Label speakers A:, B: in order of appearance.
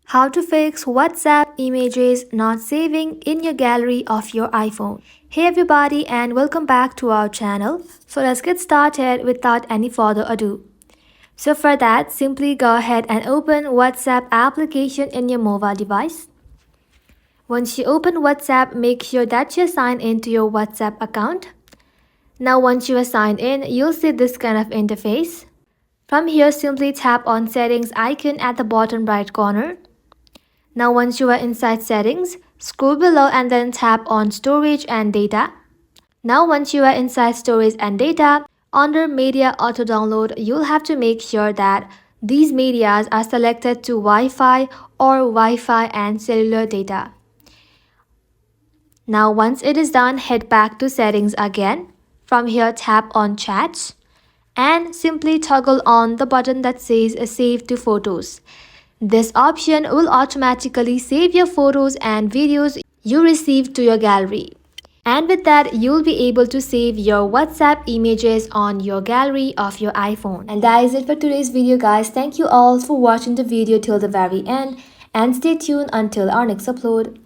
A: How to fix WhatsApp images not saving in your gallery of your iPhone. Hey everybody and welcome back to our channel. So let's get started without any further ado. So for that, simply go ahead and open WhatsApp application in your mobile device. Once you open WhatsApp, make sure that you sign into your WhatsApp account. Now once you are signed in, you'll see this kind of interface. From here, simply tap on settings icon at the bottom right corner. Now once you are inside settings, scroll below and then tap on storage and data. Now once you are inside storage and data, under media auto download, you'll have to make sure that these medias are selected to Wi-Fi or Wi-Fi and cellular data. Now once it is done, head back to settings again. From here, tap on chats and simply toggle on the button that says save to photos. This option will automatically save your photos and videos you received to your gallery. And with that, you'll be able to save your WhatsApp images on your gallery of your iPhone. And that is it for today's video, guys. Thank you all for watching the video till the very end and stay tuned until our next upload.